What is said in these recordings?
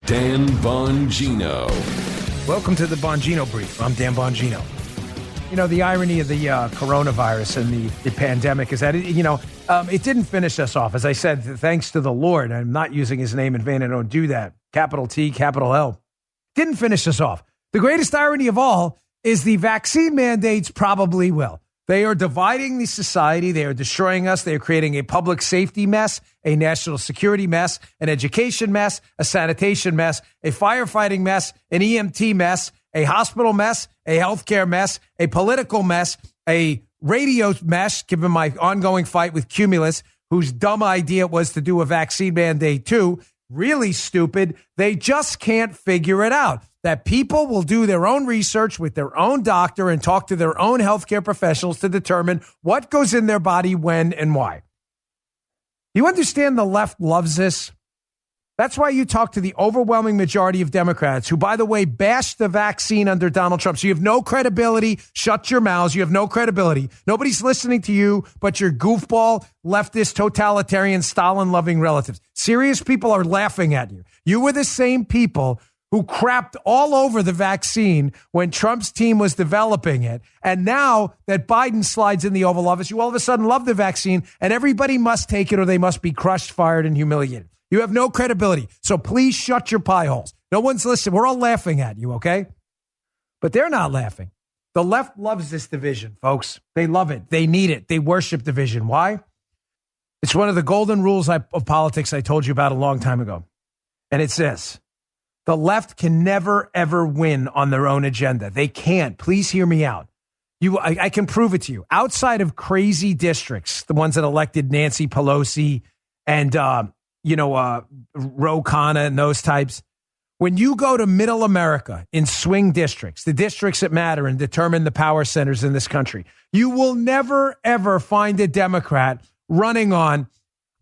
Dan Bongino. Welcome to the Bongino Brief. I'm Dan Bongino. You know, the irony of the coronavirus and the pandemic is that, it didn't finish us off. As I said, thanks to the Lord, I'm not using his name in vain. I don't do that. Capital T, capital L. Didn't finish us off. The greatest irony of all is the vaccine mandates probably will. They are dividing the society. They are destroying us. They are creating a public safety mess, a national security mess, an education mess, a sanitation mess, a firefighting mess, an EMT mess, a hospital mess, a healthcare mess, a political mess, a radio mess, given my ongoing fight with Cumulus, whose dumb idea was to do a vaccine mandate too. Really stupid. They just can't figure it out. That people will do their own research with their own doctor and talk to their own healthcare professionals to determine what goes in their body, when, and why. You understand the left loves this? That's why you talk to the overwhelming majority of Democrats, who, by the way, bashed the vaccine under Donald Trump. So you have no credibility. Shut your mouths. You have no credibility. Nobody's listening to you but your goofball, leftist, totalitarian, Stalin-loving relatives. Serious people are laughing at you. You were the same people who crapped all over the vaccine when Trump's team was developing it. And now that Biden slides in the Oval Office, you all of a sudden love the vaccine, and everybody must take it or they must be crushed, fired, and humiliated. You have no credibility. So please shut your pie holes. No one's listening. We're all laughing at you, okay? But they're not laughing. The left loves this division, folks. They love it. They need it. They worship division. Why? It's one of the golden rules of politics I told you about a long time ago. And it's this. The left can never, ever win on their own agenda. They can't. Please hear me out. I can prove it to you. Outside of crazy districts, the ones that elected Nancy Pelosi and, Ro Khanna and those types, when you go to middle America in swing districts, the districts that matter and determine the power centers in this country, you will never, ever find a Democrat running on,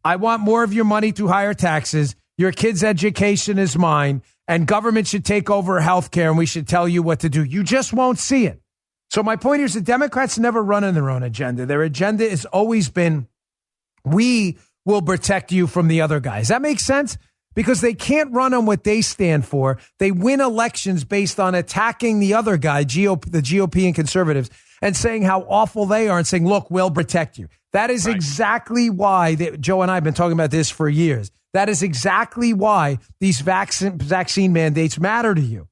I want more of your money through higher taxes, your kids' education is mine, and government should take over healthcare and we should tell you what to do. You just won't see it. So my point here is the Democrats never run on their own agenda. Their agenda has always been, we will protect you from the other guys. That makes sense? Because they can't run on what they stand for. They win elections based on attacking the other guy, the GOP and conservatives, and saying how awful they are and saying, look, we'll protect you. That is exactly why Joe and I have been talking about this for years. That is exactly why these vaccine mandates matter to you.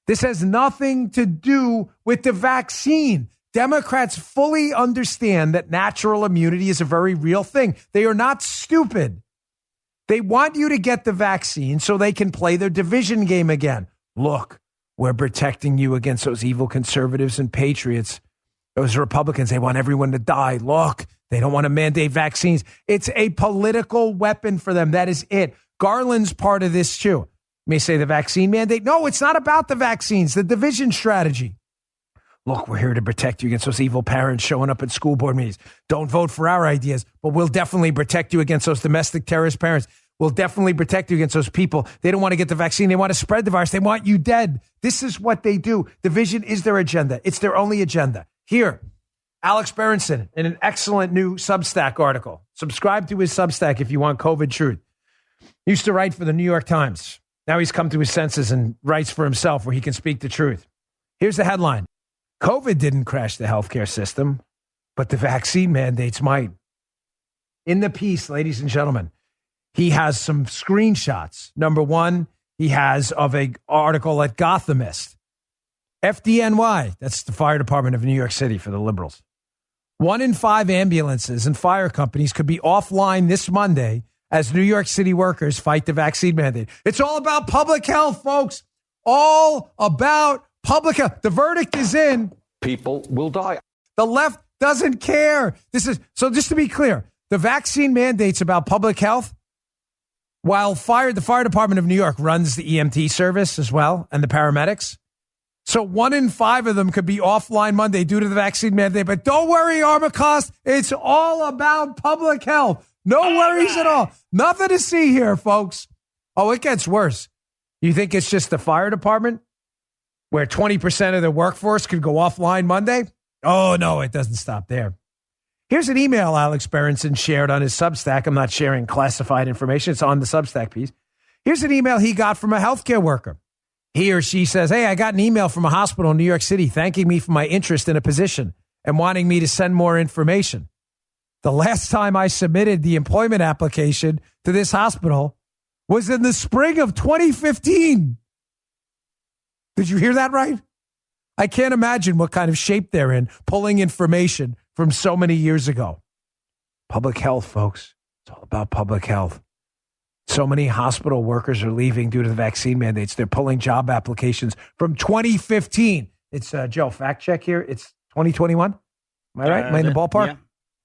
This has nothing to do with the vaccine. Democrats fully understand that natural immunity is a very real thing. They are not stupid. They want you to get the vaccine so they can play their division game again. Look, we're protecting you against those evil conservatives and patriots. Those Republicans, they want everyone to die. Look, they don't want to mandate vaccines. It's a political weapon for them. That is it. Garland's part of this too. You may say the vaccine mandate. No, it's not about the vaccines, the division strategy. Look, we're here to protect you against those evil parents showing up at school board meetings. Don't vote for our ideas, but we'll definitely protect you against those domestic terrorist parents. We'll definitely protect you against those people. They don't want to get the vaccine. They want to spread the virus. They want you dead. This is what they do. Division is their agenda. It's their only agenda. Here, Alex Berenson in an excellent new Substack article. Subscribe to his Substack if you want COVID truth. He used to write for the New York Times. Now he's come to his senses and writes for himself where he can speak the truth. Here's the headline. COVID didn't crash the healthcare system, but the vaccine mandates might. In the piece, ladies and gentlemen, he has some screenshots. Number one, he has of an article at Gothamist. FDNY, that's the fire department of New York City for the liberals. 1 in 5 ambulances and fire companies could be offline this Monday as New York City workers fight the vaccine mandate. It's all about public health, folks. All about public health. The verdict is in. People will die. The left doesn't care. So just to be clear, the vaccine mandate's about public health, while the fire department of New York runs the EMT service as well and the paramedics. So 1 in 5 of them could be offline Monday due to the vaccine mandate. But don't worry, Armacost. It's all about public health. No worries at all. Nothing to see here, folks. Oh, it gets worse. You think it's just the fire department where 20% of the workforce could go offline Monday? Oh, no, it doesn't stop there. Here's an email Alex Berenson shared on his Substack. I'm not sharing classified information. It's on the Substack piece. Here's an email he got from a healthcare worker. He or she says, hey, I got an email from a hospital in New York City thanking me for my interest in a position and wanting me to send more information. The last time I submitted the employment application to this hospital was in the spring of 2015. Did you hear that right? I can't imagine what kind of shape they're in, pulling information from so many years ago. Public health, folks. It's all about public health. So many hospital workers are leaving due to the vaccine mandates. They're pulling job applications from 2015. It's, Joe, fact check here. It's 2021. Am I right? Am I in the ballpark? Yeah.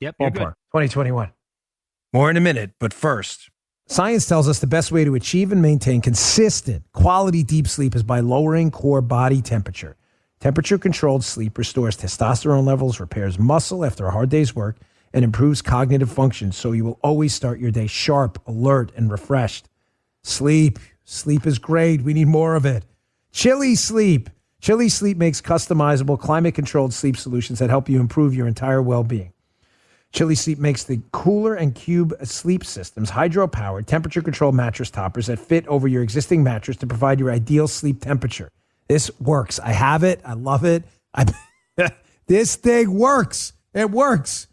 Yep, ballpark. 2021. More in a minute, but first. Science tells us the best way to achieve and maintain consistent, quality deep sleep is by lowering core body temperature. Temperature-controlled sleep restores testosterone levels, repairs muscle after a hard day's work, and improves cognitive function, so you will always start your day sharp, alert, and refreshed. Sleep. Sleep is great. We need more of it. Chili Sleep. Chili Sleep makes customizable, climate-controlled sleep solutions that help you improve your entire well-being. Chili Sleep makes the Cooler and Cube sleep systems hydro-powered, temperature-controlled mattress toppers that fit over your existing mattress to provide your ideal sleep temperature. This works. I have it. I love it. This thing works. It works.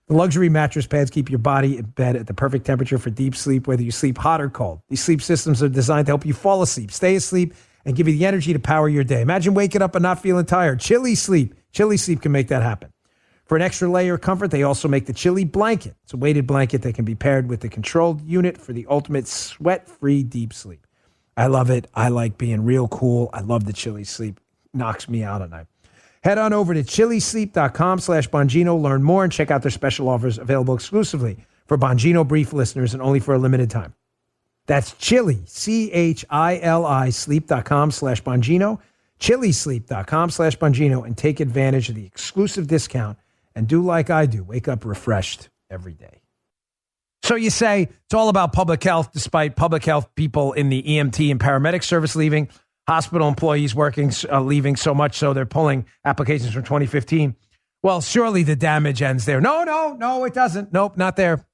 The luxury mattress pads keep your body in bed at the perfect temperature for deep sleep, whether you sleep hot or cold. These sleep systems are designed to help you fall asleep, stay asleep, and give you the energy to power your day. Imagine waking up and not feeling tired. Chili Sleep. Chili Sleep can make that happen. For an extra layer of comfort, they also make the Chili Blanket. It's a weighted blanket that can be paired with the controlled unit for the ultimate sweat-free deep sleep. I love it. I like being real cool. I love the Chili Sleep. Knocks me out at night. Head on over to chilisleep.com/Bongino. Learn more and check out their special offers available exclusively for Bongino Brief listeners and only for a limited time. That's Chili, CHILI, sleep.com/Bongino, chilisleep.com/Bongino, and take advantage of the exclusive discount and do like I do. Wake up refreshed every day. So you say it's all about public health, despite public health people in the EMT and paramedic service leaving, hospital employees leaving so much so they're pulling applications from 2015. Well, surely the damage ends there. No, it doesn't. Nope, not there.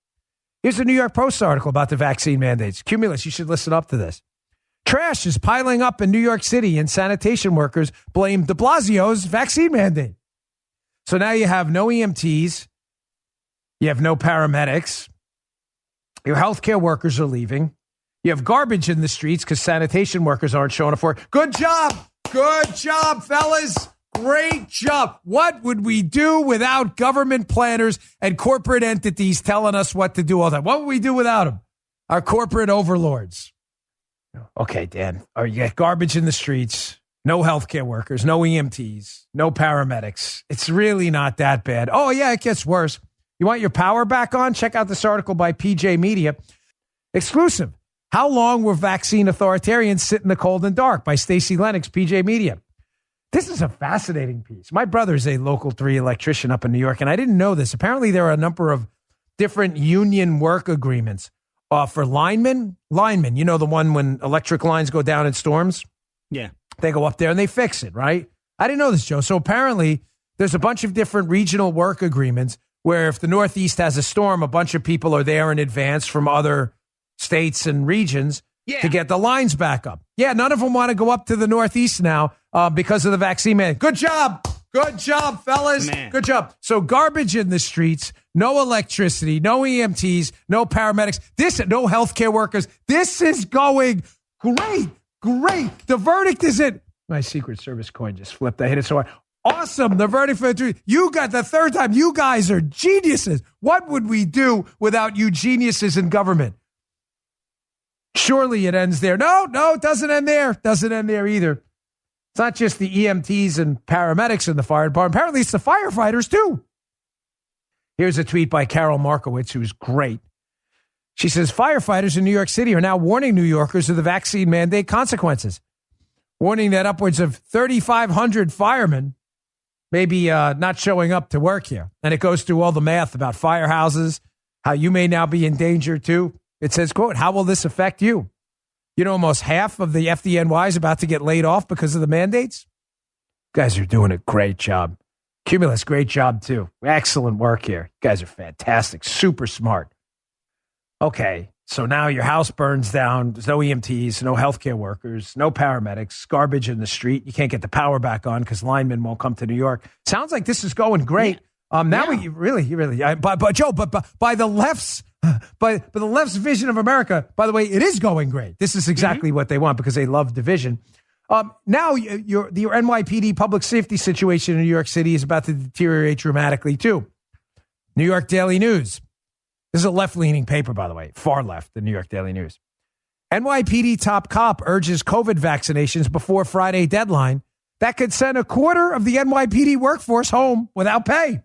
Here's a New York Post article about the vaccine mandates. Cumulus, you should listen up to this. Trash is piling up in New York City, and sanitation workers blame de Blasio's vaccine mandate. So now you have no EMTs, you have no paramedics, your healthcare workers are leaving, you have garbage in the streets because sanitation workers aren't showing up for it. Good job, fellas. Great job. What would we do without government planners and corporate entities telling us what to do all the time? What would we do without them? Our corporate overlords. Okay, Dan, you got garbage in the streets, no healthcare workers, no EMTs, no paramedics. It's really not that bad. Oh, yeah, it gets worse. You want your power back on? Check out this article by PJ Media. Exclusive. How long will vaccine authoritarians sit in the cold and dark? By Stacey Lennox, PJ Media. This is a fascinating piece. My brother's a Local 3 electrician up in New York, and I didn't know this. Apparently, there are a number of different union work agreements for linemen. Linemen, you know, the one when electric lines go down in storms? Yeah. They go up there and they fix it, right? I didn't know this, Joe. So apparently, there's a bunch of different regional work agreements where if the Northeast has a storm, a bunch of people are there in advance from other states and regions to get the lines back up. Yeah, none of them want to go up to the Northeast now because of the vaccine mandate. Good job. Good job, fellas. Man. Good job. So garbage in the streets, no electricity, no EMTs, no paramedics, no healthcare workers. This is going great. The verdict is it. My Secret Service coin just flipped. I hit it so hard. Awesome. The verdict for the truth. You got the third time. You guys are geniuses. What would we do without you geniuses in government? Surely it ends there. No, it doesn't end there. Doesn't end there either. It's not just the EMTs and paramedics in the fire department. Apparently, it's the firefighters, too. Here's a tweet by Carol Markowitz, who's great. She says, firefighters in New York City are now warning New Yorkers of the vaccine mandate consequences, warning that upwards of 3,500 firemen may be not showing up to work here. And it goes through all the math about firehouses, how you may now be in danger, too. It says, quote, how will this affect you? You know, almost half of the FDNY is about to get laid off because of the mandates. You guys are doing a great job. Cumulus, great job, too. Excellent work here. You guys are fantastic. Super smart. Okay. So now your house burns down. There's no EMTs, no healthcare workers, no paramedics, garbage in the street. You can't get the power back on because linemen won't come to New York. Sounds like this is going great. Now we really, but Joe, but by the left's vision of America, by the way, it is going great. This is exactly what they want because they love division. Now your NYPD public safety situation in New York City is about to deteriorate dramatically too. New York Daily News. This is a left-leaning paper, by the way, far left, the New York Daily News. NYPD top cop urges COVID vaccinations before Friday deadline that could send a quarter of the NYPD workforce home without pay.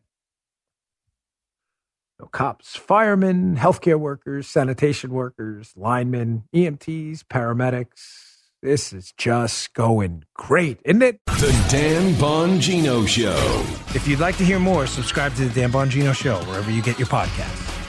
So cops, firemen, healthcare workers, sanitation workers, linemen, EMTs, paramedics. This is just going great, isn't it? The Dan Bongino Show. If you'd like to hear more, subscribe to the Dan Bongino Show wherever you get your podcasts.